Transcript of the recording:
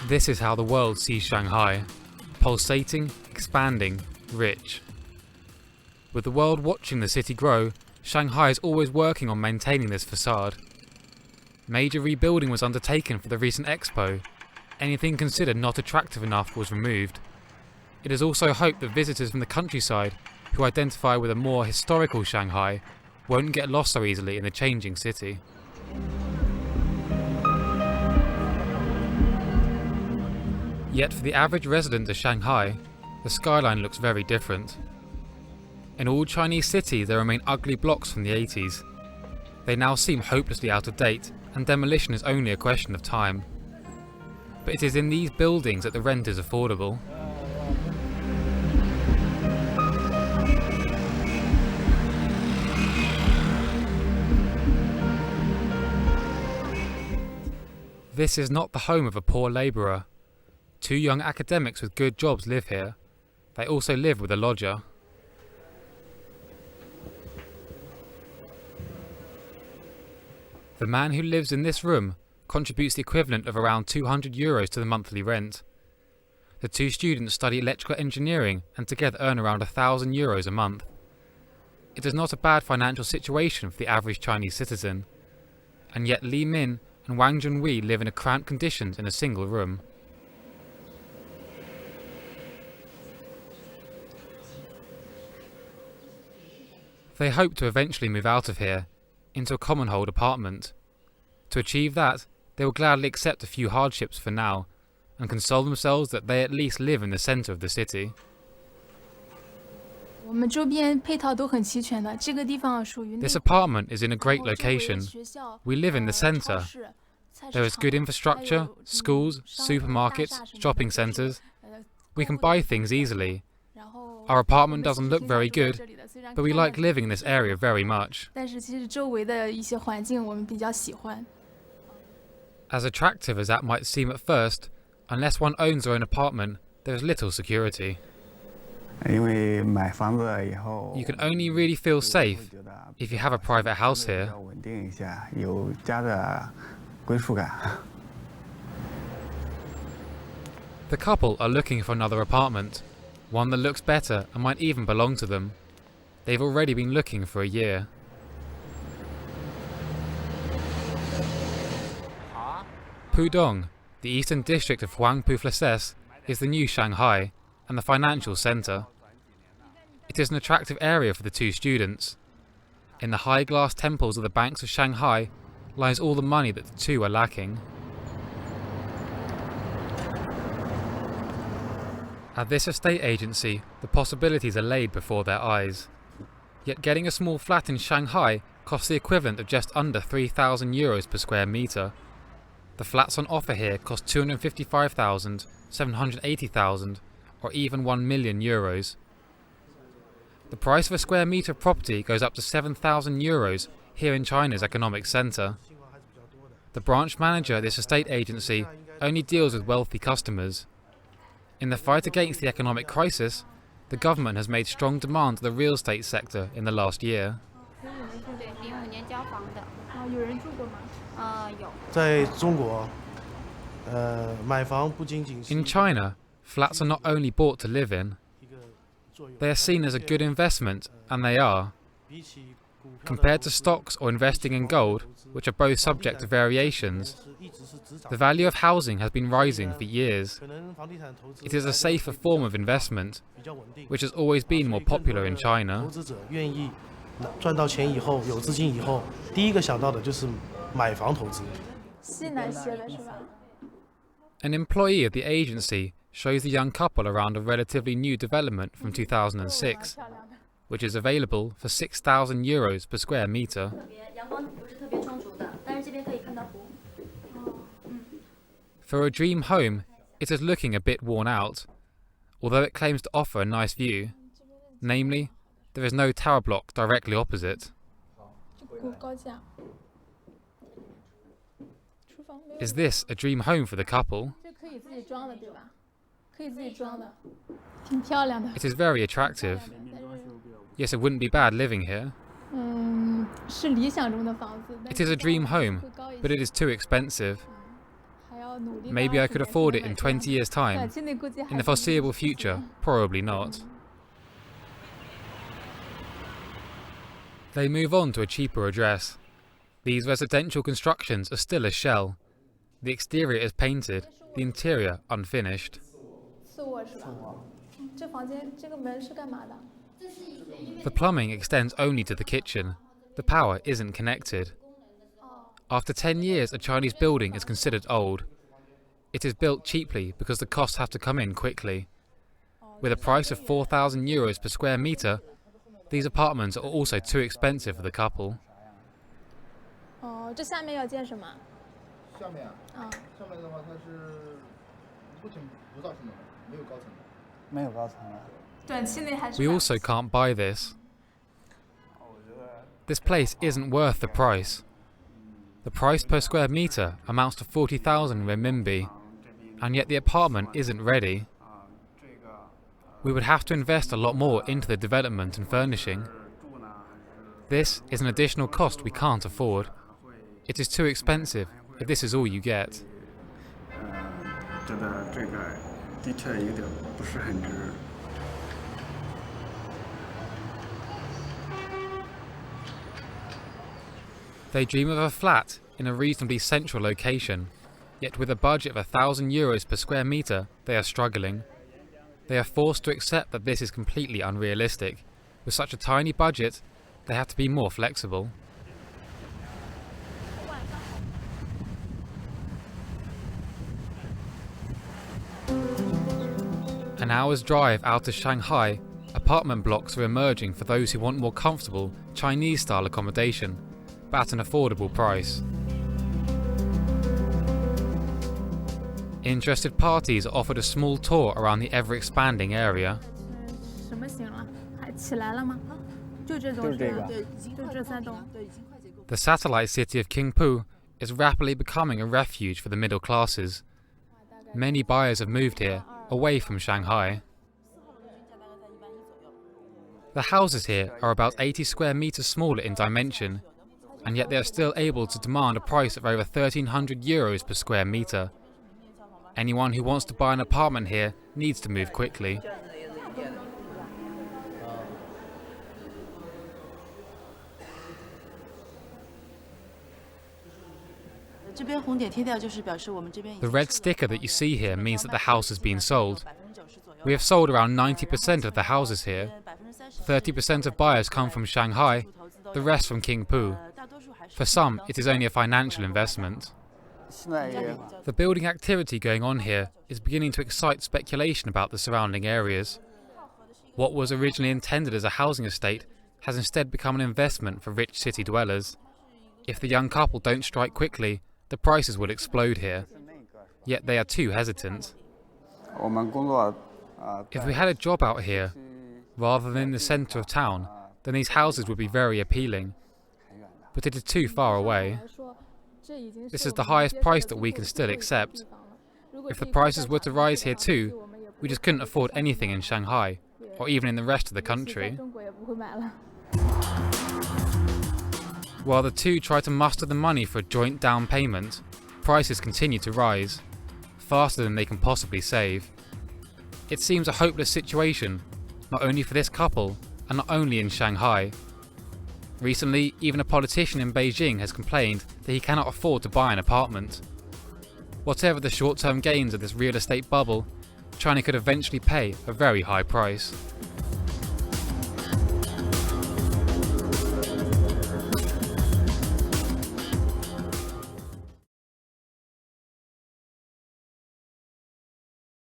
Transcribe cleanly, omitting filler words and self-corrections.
This is how the world sees Shanghai: pulsating, expanding, rich. With the world watching the city grow, Shanghai is always working on maintaining this facade. Major rebuilding was undertaken for the recent Expo. Anything considered not attractive enough was removed. It is also hoped that visitors from the countryside, who identify with a more historical Shanghai, won't get lost so easily in the changing city. Yet for the average resident of Shanghai, the skyline looks very different. In all Chinese cities there remain ugly blocks from the 80s. They now seem hopelessly out of date, and demolition is only a question of time. But it is in these buildings that the rent is affordable. This is not the home of a poor labourer. 2 young academics with good jobs live here. They also live with a lodger. The man who lives in this room contributes the equivalent of around €200 to the monthly rent. The 2 students study electrical engineering and together earn around €1,000 a month. It is not a bad financial situation for the average Chinese citizen. And yet Li and Wang live in cramped conditions in a single room. They hope to eventually move out of here, into a common-hold apartment. To achieve that, they will gladly accept a few hardships for now, and console themselves that they at least live in the centre of the city. This apartment is in a great location. We live in the centre. There is good infrastructure, schools, supermarkets, shopping centres. We can buy things easily. Our apartment doesn't look very good, but we like living in this area very much. As attractive as that might seem at first, unless one owns their own apartment, there is little security. You can only really feel safe if you have a private house here. The couple are looking for another apartment, one that looks better and might even belong to them. They've already been looking for a year. Pudong, the eastern district of Overpopulation, is the new Shanghai and the financial centre. It is an attractive area for the 2 students. In the high glass temples of the banks of Shanghai lies all the money that the 2 are lacking. At this estate agency, the possibilities are laid before their eyes. Yet getting a small flat in Shanghai costs the equivalent of just under €3,000 per square metre. The flats on offer here cost €255,000, €780,000, or even €1 million. The price of a square metre of property goes up to €7,000 here in China's economic centre. The branch manager at this estate agency only deals with wealthy customers. In the fight against the economic crisis, the government has made strong demand to the real estate sector in the last year. In China, flats are not only bought to live in. They are seen as a good investment, and they are. Compared to stocks or investing in gold, which are both subject to variations, the value of housing has been rising for years. It is a safer form of investment, which has always been more popular in China. An employee of the agency shows the young couple around a relatively new development from 2006, which is available for €6,000 per square metre. For a dream home, it is looking a bit worn out, although it claims to offer a nice view. Namely, there is no tower block directly opposite. Is this a dream home for the couple? It is very attractive. Yes, it wouldn't be bad living here. It is a dream home, but it is too expensive. Maybe I could afford it in 20 years' time. In the foreseeable future, probably not. They move on to a cheaper address. These residential constructions are still a shell. The exterior is painted, the interior unfinished. The plumbing extends only to the kitchen. The power isn't connected. After 10 years, a Chinese building is considered old. It is built cheaply because the costs have to come in quickly. With a price of €4,000 per square metre, these apartments are also too expensive for the couple. We also can't buy this. This place isn't worth the price. The price per square metre amounts to 40,000 renminbi, and yet the apartment isn't ready. We would have to invest a lot more into the development and furnishing. This is an additional cost we can't afford. It is too expensive if this is all you get. They dream of a flat in a reasonably central location, yet with a budget of €1,000 per square metre, they are struggling. They are forced to accept that this is completely unrealistic. With such a tiny budget, they have to be more flexible. An hour's drive out of Shanghai, apartment blocks are emerging for those who want more comfortable Chinese-style accommodation, but at an affordable price. Interested parties are offered a small tour around the ever-expanding area. The satellite city of Qingpu is rapidly becoming a refuge for the middle classes. Many buyers have moved here, away from Shanghai. The houses here are about 80 square metres smaller in dimension, and yet they are still able to demand a price of over €1,300 per square metre. Anyone who wants to buy an apartment here needs to move quickly. The red sticker that you see here means that the house has been sold. We have sold around 90% of the houses here. 30% of buyers come from Shanghai, the rest from Qingpu. For some, it is only a financial investment. The building activity going on here is beginning to excite speculation about the surrounding areas. What was originally intended as a housing estate has instead become an investment for rich city dwellers. If the young couple don't strike quickly, the prices will explode here. Yet they are too hesitant. If we had a job out here, rather than in the centre of town, then these houses would be very appealing. But it is too far away. This is the highest price that we can still accept. If the prices were to rise here too, we just couldn't afford anything in Shanghai, or even in the rest of the country. While the two try to muster the money for a joint down payment, prices continue to rise, faster than they can possibly save. It seems a hopeless situation, not only for this couple, and not only in Shanghai. Recently, even a politician in Beijing has complained that he cannot afford to buy an apartment. Whatever the short-term gains of this real estate bubble, China could eventually pay a very high price.